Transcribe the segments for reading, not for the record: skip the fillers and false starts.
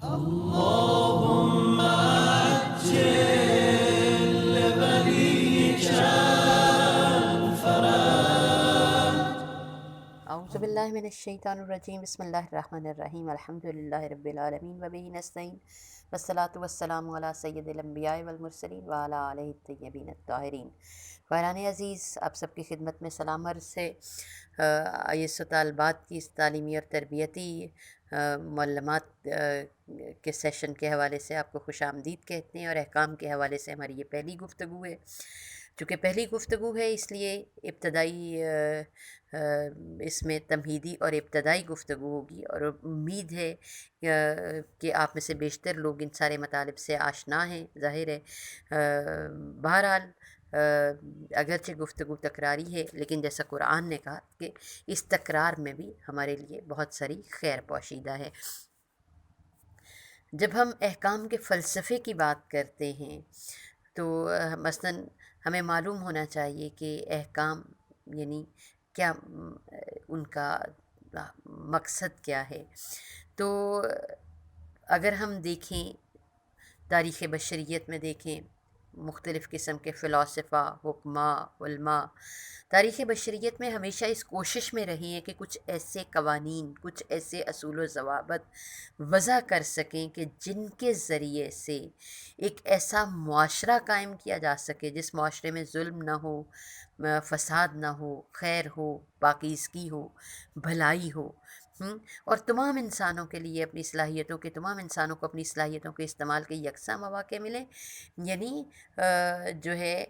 اللهم عجل لوليك الفرج. اعوذ باللہ من الشیطان الرجیم، بسم اللہ الرحمن الرحیم، الحمد للہ رب العالمین وبہ نستعین، والصلاۃ والسلام علی سید الانبیاء والمرسلین وعلی آلہ الطیبین الطاہرین۔ فیضان عزیز، آپ سب کی خدمت میں سلام عرض ہے۔ آئیس و طالبات کی اس تعلیمی اور تربیتی معلومات کے سیشن کے حوالے سے آپ کو خوش آمدید کہتے ہیں، اور احکام کے حوالے سے ہماری یہ پہلی گفتگو ہے۔ چونکہ پہلی گفتگو ہے اس لیے ابتدائی اس میں تمہیدی اور ابتدائی گفتگو ہوگی، اور امید ہے کہ آپ میں سے بیشتر لوگ ان سارے مطالب سے آشنا ہیں، ظاہر ہے۔ بہرحال اگرچہ گفتگو تکراری ہے، لیکن جیسا قرآن نے کہا کہ اس تکرار میں بھی ہمارے لیے بہت ساری خیر پوشیدہ ہے۔ جب ہم احکام کے فلسفے کی بات کرتے ہیں تو مثلاً ہمیں معلوم ہونا چاہیے کہ احکام یعنی کیا، ان کا مقصد کیا ہے۔ تو اگر ہم دیکھیں، تاریخ بشریت میں دیکھیں، مختلف قسم کے فلاسفہ، حکماء، علماء تاریخ بشریت میں ہمیشہ اس کوشش میں رہے ہیں کہ کچھ ایسے قوانین، کچھ ایسے اصول و ضوابط وضع کر سکیں کہ جن کے ذریعے سے ایک ایسا معاشرہ قائم کیا جا سکے جس معاشرے میں ظلم نہ ہو، فساد نہ ہو، خیر ہو، پاکیزگی ہو، بھلائی ہو، اور تمام انسانوں کے لیے اپنی صلاحیتوں کے، تمام انسانوں کو اپنی صلاحیتوں کے استعمال کے یکساں مواقع ملیں، یعنی جو ہے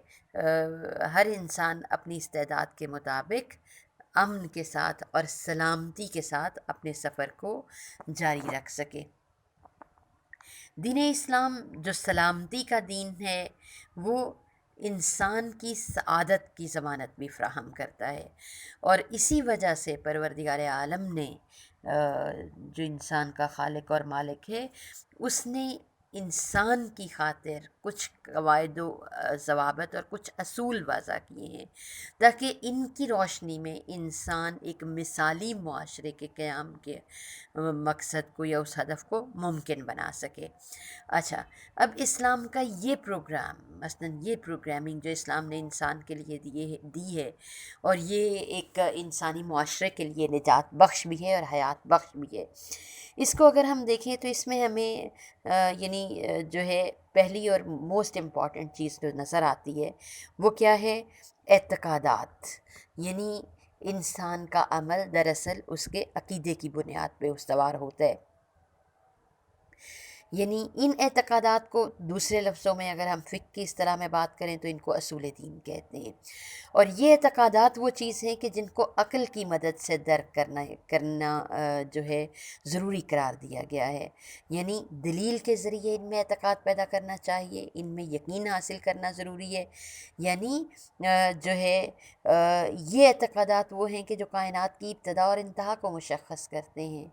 ہر انسان اپنی استعداد کے مطابق امن کے ساتھ اور سلامتی کے ساتھ اپنے سفر کو جاری رکھ سکے۔ دین اسلام جو سلامتی کا دین ہے، وہ انسان کی سعادت کی ضمانت بھی فراہم کرتا ہے، اور اسی وجہ سے پروردگار عالم نے جو انسان کا خالق اور مالک ہے، اس نے انسان کی خاطر کچھ قواعد و ضوابط اور کچھ اصول وضع کیے ہیں تاکہ ان کی روشنی میں انسان ایک مثالی معاشرے کے قیام کے مقصد کو یا اس ہدف کو ممکن بنا سکے۔ اچھا، اب اسلام کا یہ پروگرام، مثلاً یہ پروگرامنگ جو اسلام نے انسان کے لیے دی ہے، اور یہ ایک انسانی معاشرے کے لیے نجات بخش بھی ہے اور حیات بخش بھی ہے، اس کو اگر ہم دیکھیں تو اس میں ہمیں یعنی جو ہے پہلی اور موسٹ امپورٹنٹ چیز جو نظر آتی ہے وہ کیا ہے؟ اعتقادات، یعنی انسان کا عمل دراصل اس کے عقیدے کی بنیاد پہ استوار ہوتا ہے۔ یعنی ان اعتقادات کو دوسرے لفظوں میں اگر ہم فقہ کی اصطلاح میں بات کریں تو ان کو اصول دین کہتے ہیں، اور یہ اعتقادات وہ چیز ہیں کہ جن کو عقل کی مدد سے درک کرنا جو ہے ضروری قرار دیا گیا ہے، یعنی دلیل کے ذریعے ان میں اعتقاد پیدا کرنا چاہیے، ان میں یقین حاصل کرنا ضروری ہے، یعنی جو ہے یہ اعتقادات وہ ہیں کہ جو کائنات کی ابتدا اور انتہا کو مشخص کرتے ہیں۔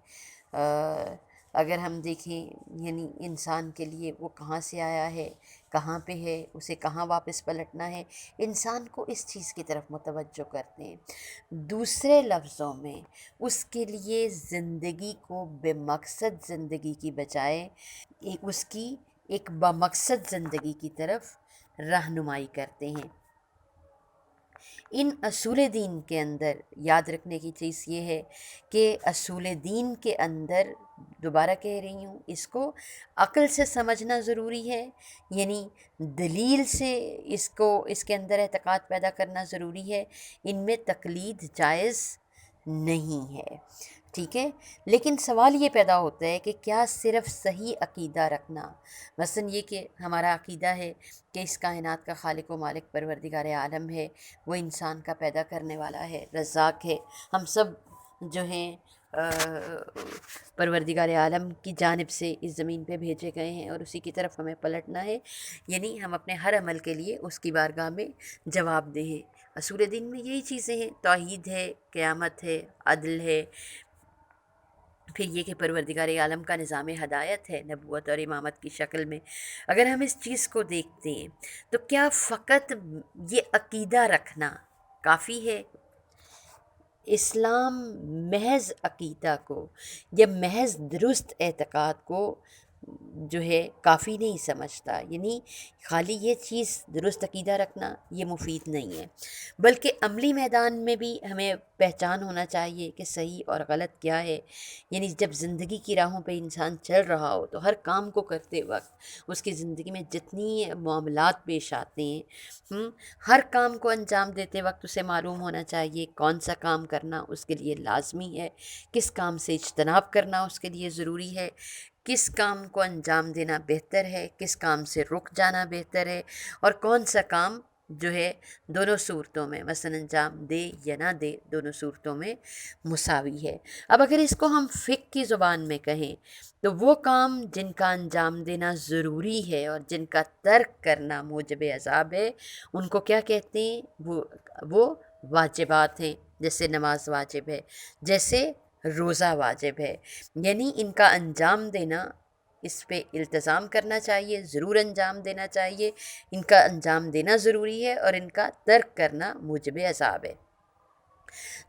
اگر ہم دیکھیں یعنی انسان کے لیے وہ کہاں سے آیا ہے، کہاں پہ ہے، اسے کہاں واپس پلٹنا ہے، انسان کو اس چیز کی طرف متوجہ کرتے ہیں۔ دوسرے لفظوں میں اس کے لیے زندگی کو بے مقصد زندگی کی بجائے اس کی ایک بمقصد زندگی کی طرف رہنمائی کرتے ہیں۔ ان اصول دین کے اندر یاد رکھنے کی چیز یہ ہے کہ اصول دین کے اندر، دوبارہ کہہ رہی ہوں، اس کو عقل سے سمجھنا ضروری ہے، یعنی دلیل سے اس کے اندر اعتقاد پیدا کرنا ضروری ہے، ان میں تقلید جائز نہیں ہے، ٹھیک ہے۔ لیکن سوال یہ پیدا ہوتا ہے کہ کیا صرف صحیح عقیدہ رکھنا، مثلاً یہ کہ ہمارا عقیدہ ہے کہ اس کائنات کا خالق و مالک پروردگار عالم ہے، وہ انسان کا پیدا کرنے والا ہے، رزاق ہے، ہم سب جو ہیں پروردگار عالم کی جانب سے اس زمین پہ بھیجے گئے ہیں اور اسی کی طرف ہمیں پلٹنا ہے، یعنی ہم اپنے ہر عمل کے لیے اس کی بارگاہ میں جواب دہ ہیں۔ اصول دین میں یہی چیزیں ہیں، توحید ہے، قیامت ہے، عدل ہے، پھر یہ کہ پروردگار عالم کا نظام ہدایت ہے نبوت اور امامت کی شکل میں۔ اگر ہم اس چیز کو دیکھتے ہیں تو کیا فقط یہ عقیدہ رکھنا کافی ہے؟ اسلام محض عقیدہ کو یا محض درست اعتقاد کو جو ہے کافی نہیں سمجھتا، یعنی خالی یہ چیز درست عقیدہ رکھنا یہ مفید نہیں ہے، بلکہ عملی میدان میں بھی ہمیں پہچان ہونا چاہیے کہ صحیح اور غلط کیا ہے۔ یعنی جب زندگی کی راہوں پہ انسان چل رہا ہو تو ہر کام کو کرتے وقت اس کی زندگی میں جتنی معاملات پیش آتے ہیں، ہر کام کو انجام دیتے وقت اسے معلوم ہونا چاہیے کون سا کام کرنا اس کے لیے لازمی ہے، کس کام سے اجتناب کرنا اس کے لیے ضروری ہے، کس کام کو انجام دینا بہتر ہے، کس کام سے رک جانا بہتر ہے، اور کون سا کام جو ہے دونوں صورتوں میں مثلا انجام دے یا نہ دے دونوں صورتوں میں مساوی ہے۔ اب اگر اس کو ہم فقہ کی زبان میں کہیں تو وہ کام جن کا انجام دینا ضروری ہے اور جن کا ترک کرنا موجب عذاب ہے ان کو کیا کہتے ہیں؟ وہ واجبات ہیں، جیسے نماز واجب ہے، جیسے روزہ واجب ہے، یعنی ان کا انجام دینا، اس پہ التزام کرنا چاہیے، ضرور انجام دینا چاہیے، ان کا انجام دینا ضروری ہے اور ان کا ترک کرنا موجب عذاب ہے۔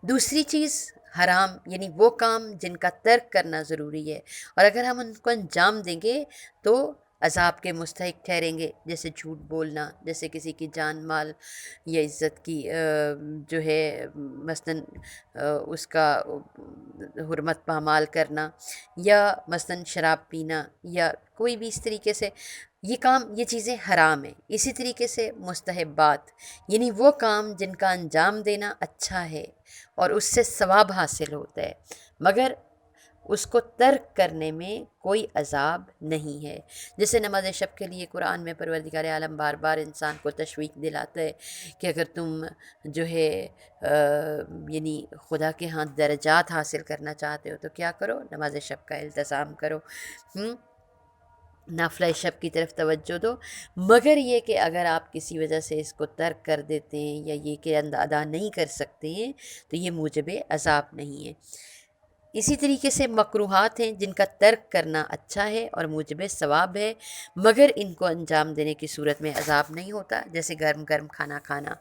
دوسری چیز حرام، یعنی وہ کام جن کا ترک کرنا ضروری ہے اور اگر ہم ان کو انجام دیں گے تو عذاب کے مستحق ٹھہریں گے، جیسے جھوٹ بولنا، جیسے کسی کی جان مال یا عزت کی جو ہے مثلاً اس کا حرمت پامال کرنا، یا مثلاً شراب پینا، یا کوئی بھی اس طریقے سے یہ کام، یہ چیزیں حرام ہیں۔ اسی طریقے سے مستحبات، یعنی وہ کام جن کا انجام دینا اچھا ہے اور اس سے ثواب حاصل ہوتا ہے مگر اس کو ترک کرنے میں کوئی عذاب نہیں ہے، جیسے نماز شب کے لیے قرآن میں پروردگار عالم بار بار انسان کو تشویق دلاتا ہے کہ اگر تم جو ہے یعنی خدا کے ہاں درجات حاصل کرنا چاہتے ہو تو کیا کرو؟ نماز شب کا التزام کرو، نافلہ شب کی طرف توجہ دو، مگر یہ کہ اگر آپ کسی وجہ سے اس کو ترک کر دیتے ہیں یا یہ کہ ادا نہیں کر سکتے ہیں تو یہ موجب عذاب نہیں ہے۔ اسی طریقے سے مکروہات ہیں جن کا ترک کرنا اچھا ہے اور موجب ثواب ہے مگر ان کو انجام دینے کی صورت میں عذاب نہیں ہوتا، جیسے گرم گرم کھانا کھانا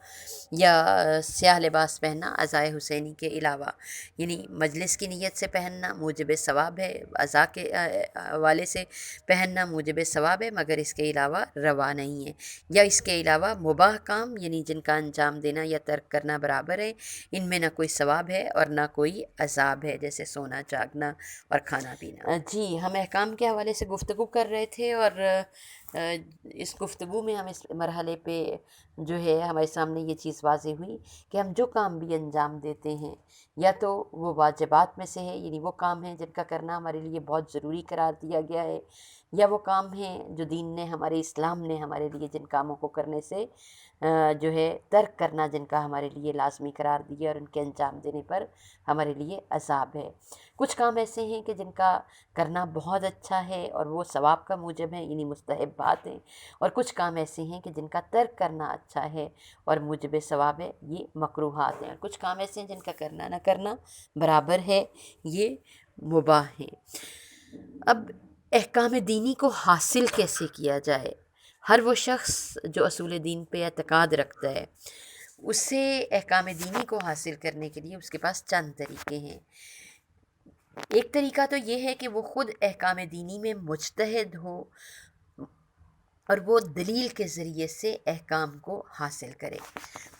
یا سیاہ لباس پہننا عزائے حسینی کے علاوہ، یعنی مجلس کی نیت سے پہننا موجب ثواب ہے، عزا کے حوالے سے پہننا موجب ثواب ہے مگر اس کے علاوہ روا نہیں ہے، یا اس کے علاوہ مباح کام یعنی جن کا انجام دینا یا ترک کرنا برابر ہے، ان میں نہ کوئی ثواب ہے اور نہ کوئی عذاب ہے، جیسے سونا جاگنا اور کھانا پینا۔ جی، ہم احکام کے حوالے سے گفتگو کر رہے تھے اور اس گفتگو میں ہم اس مرحلے پہ جو ہے ہمارے سامنے یہ چیز واضح ہوئی کہ ہم جو کام بھی انجام دیتے ہیں یا تو وہ واجبات میں سے ہے، یعنی وہ کام ہیں جن کا کرنا ہمارے لیے بہت ضروری قرار دیا گیا ہے، یا وہ کام ہیں جو دین نے، ہمارے اسلام نے ہمارے لیے جن کاموں کو کرنے سے جو ہے ترک کرنا جن کا ہمارے لیے لازمی قرار دیا اور ان کے انجام دینے پر ہمارے لیے عذاب ہے۔ کچھ کام ایسے ہیں کہ جن کا کرنا بہت اچھا ہے اور وہ ثواب کا موجب ہیں، یعنی مستحبات ہیں، اور کچھ کام ایسے ہیں کہ جن کا ترک کرنا اچھا ہے اور موجب ثواب ہے، یہ مکروہات ہیں۔ کچھ کام ایسے ہیں جن کا کرنا نہ کرنا برابر ہے، یہ مباح ہیں۔ اب احکام دینی کو حاصل کیسے کیا جائے؟ ہر وہ شخص جو اصول دین پہ اعتقاد رکھتا ہے اسے احکام دینی کو حاصل کرنے کے لیے اس کے پاس چند طریقے ہیں۔ ایک طریقہ تو یہ ہے کہ وہ خود احکام دینی میں مجتہد ہو اور وہ دلیل کے ذریعے سے احکام کو حاصل کرے۔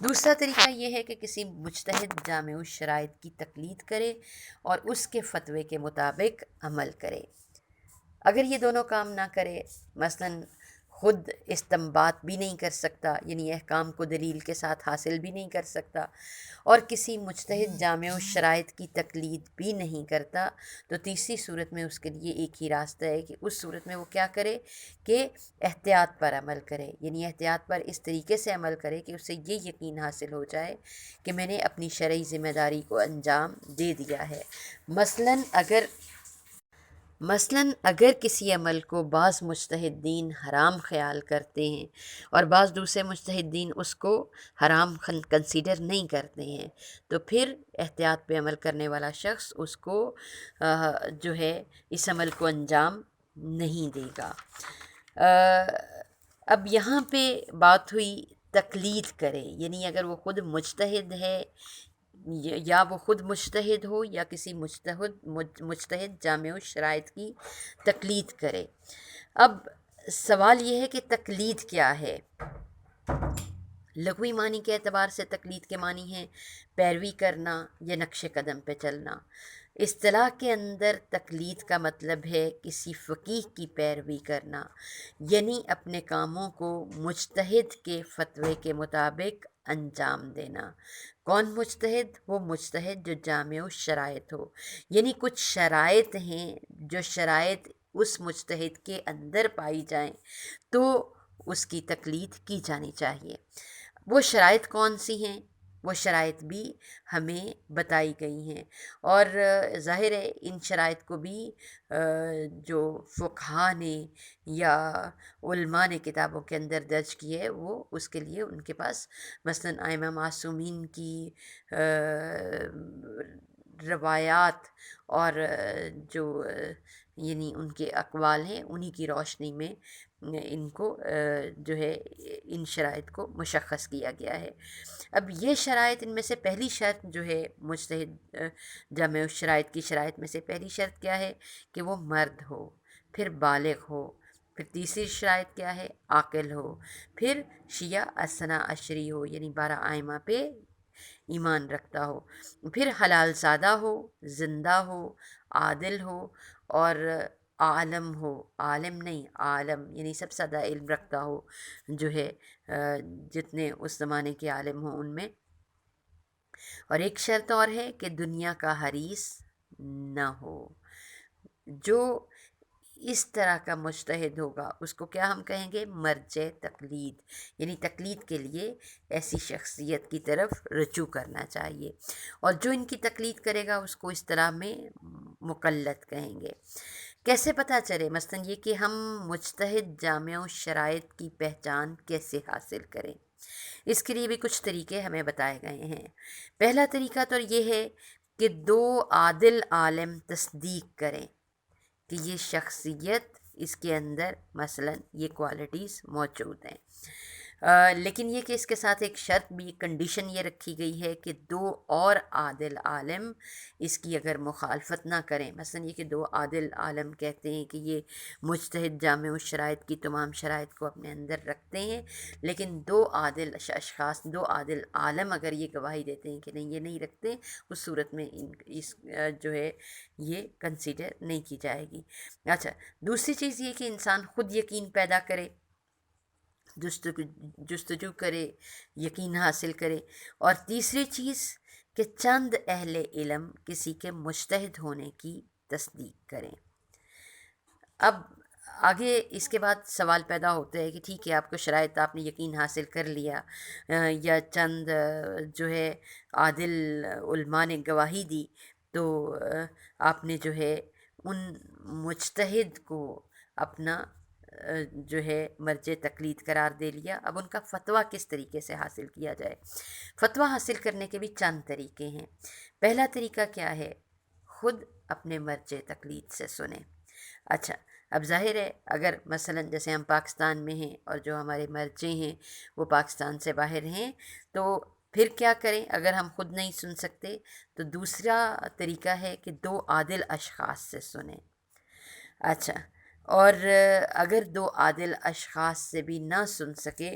دوسرا طریقہ یہ ہے کہ کسی مجتہد جامع الشرائط کی تقلید کرے اور اس کے فتوے کے مطابق عمل کرے۔ اگر یہ دونوں کام نہ کرے، مثلاً خود استنباط بھی نہیں کر سکتا، یعنی احکام کو دلیل کے ساتھ حاصل بھی نہیں کر سکتا، اور کسی مجتہد جامع الشرائط کی تقلید بھی نہیں کرتا، تو تیسری صورت میں اس کے لیے ایک ہی راستہ ہے کہ اس صورت میں وہ کیا کرے کہ احتیاط پر عمل کرے، یعنی احتیاط پر اس طریقے سے عمل کرے کہ اسے یہ یقین حاصل ہو جائے کہ میں نے اپنی شرعی ذمہ داری کو انجام دے دیا ہے۔ مثلاً اگر کسی عمل کو بعض مجتہدین حرام خیال کرتے ہیں اور بعض دوسرے مجتہدین اس کو حرام کنسیڈر نہیں کرتے ہیں تو پھر احتیاط پہ عمل کرنے والا شخص اس کو جو ہے اس عمل کو انجام نہیں دے گا۔ اب یہاں پہ بات ہوئی تقلید کرے، یعنی اگر وہ خود مجتہد ہے یا وہ خود مجتہد ہو یا کسی مجتہد جامع الشرائط کی تقلید کرے۔ اب سوال یہ ہے کہ تقلید کیا ہے؟ لغوی معنی کے اعتبار سے تقلید کے معنی ہیں پیروی کرنا یا نقش قدم پہ چلنا۔ اصطلاح کے اندر تقلید کا مطلب ہے کسی فقیہ کی پیروی کرنا، یعنی اپنے کاموں کو مجتہد کے فتوے کے مطابق انجام دینا۔ کون مجتہد؟ وہ مجتہد جو جامع الشرائط ہو، یعنی کچھ شرائط ہیں جو شرائط اس مجتہد کے اندر پائی جائیں تو اس کی تقلید کی جانی چاہیے۔ وہ شرائط کون سی ہیں؟ وہ شرائط بھی ہمیں بتائی گئی ہیں، اور ظاہر ہے ان شرائط کو بھی جو فقہا نے یا علماء نے کتابوں کے اندر درج کی ہے، وہ اس کے لیے ان کے پاس مثلاً ائمہ معصومین کی روایات اور جو یعنی ان کے اقوال ہیں، انہی کی روشنی میں ان کو جو ہے ان شرائط کو مشخص کیا گیا ہے۔ اب یہ شرائط، ان میں سے پہلی شرط جو ہے مجتہد جامع الشرائط کی شرائط میں سے پہلی شرط کیا ہے کہ وہ مرد ہو، پھر بالغ ہو، پھر تیسری شرائط کیا ہے؟ عاقل ہو، پھر شیعہ اثنا عشری ہو، یعنی 12 ائمہ پہ ایمان رکھتا ہو، پھر حلال زادہ ہو، زندہ ہو، عادل ہو، اور عالم ہو، عالم نہیں عالم، یعنی سب سے زیادہ علم رکھتا ہو جو ہے جتنے اس زمانے کے عالم ہوں ان میں۔ اور ایک شرط اور ہے کہ دنیا کا حریص نہ ہو۔ جو اس طرح کا مجتہد ہوگا اس کو کیا ہم کہیں گے؟ مرجع تقلید، یعنی تقلید کے لیے ایسی شخصیت کی طرف رجوع کرنا چاہیے، اور جو ان کی تقلید کرے گا اس کو اصطلاح میں مقلد کہیں گے۔ کیسے پتہ چلے مثلاً یہ کہ ہم مجتہد جامع الشرائط کی پہچان کیسے حاصل کریں؟ اس کے لیے بھی کچھ طریقے ہمیں بتائے گئے ہیں۔ پہلا طریقہ تو یہ ہے کہ 2 عادل عالم تصدیق کریں کہ یہ شخصیت اس کے اندر مثلاً یہ کوالٹیز موجود ہیں، لیکن یہ کہ اس کے ساتھ ایک شرط بھی، کنڈیشن یہ رکھی گئی ہے کہ 2 اور عادل عالم اس کی اگر مخالفت نہ کریں، مثلاً یہ کہ 2 عادل عالم کہتے ہیں کہ یہ مجتہد جامع الشرائط کی تمام شرائط کو اپنے اندر رکھتے ہیں، لیکن 2 عادل اشخاص، 2 عادل عالم اگر یہ گواہی دیتے ہیں کہ نہیں یہ نہیں رکھتے، اس صورت میں اس جو ہے یہ کنسیڈر نہیں کی جائے گی۔ اچھا، دوسری چیز یہ کہ انسان خود یقین پیدا کرے، جستجو کرے، یقین حاصل کرے، اور تیسری چیز کہ چند اہل علم کسی کے مجتہد ہونے کی تصدیق کریں۔ اب آگے اس کے بعد سوال پیدا ہوتا ہے کہ ٹھیک ہے آپ کو شرائط، آپ نے یقین حاصل کر لیا، یا چند جو ہے عادل علماء نے گواہی دی، تو آپ نے جو ہے ان مجتہد کو اپنا جو ہے مرجع تقلید قرار دے لیا۔ اب ان کا فتویٰ کس طریقے سے حاصل کیا جائے؟ فتویٰ حاصل کرنے کے بھی چند طریقے ہیں۔ پہلا طریقہ کیا ہے؟ خود اپنے مرجع تقلید سے سنیں۔ اچھا، اب ظاہر ہے اگر مثلاً جیسے ہم پاکستان میں ہیں اور جو ہمارے مرجع ہیں وہ پاکستان سے باہر ہیں، تو پھر کیا کریں؟ اگر ہم خود نہیں سن سکتے تو دوسرا طریقہ ہے کہ 2 عادل اشخاص سے سنیں۔ اچھا، اور اگر 2 عادل اشخاص سے بھی نہ سن سکے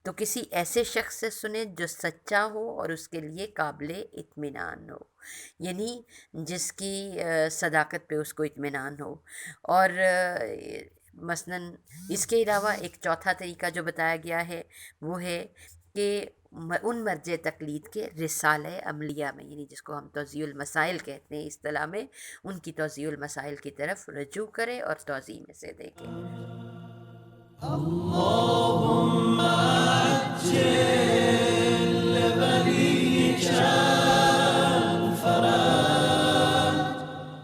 تو کسی ایسے شخص سے سنیں جو سچا ہو اور اس کے لیے قابل اطمینان ہو، یعنی جس کی صداقت پہ اس کو اطمینان ہو۔ اور مثلاً اس کے علاوہ ایک چوتھا طریقہ جو بتایا گیا ہے وہ ہے کہ ان مرجع تقلید کے رسالہ عملیہ میں، یعنی جس کو ہم توضیح المسائل کہتے ہیں اصطلاح میں، ان کی توضیح المسائل کی طرف رجوع کرے اور توضیح میں سے دیکھیں۔ اللهم عجل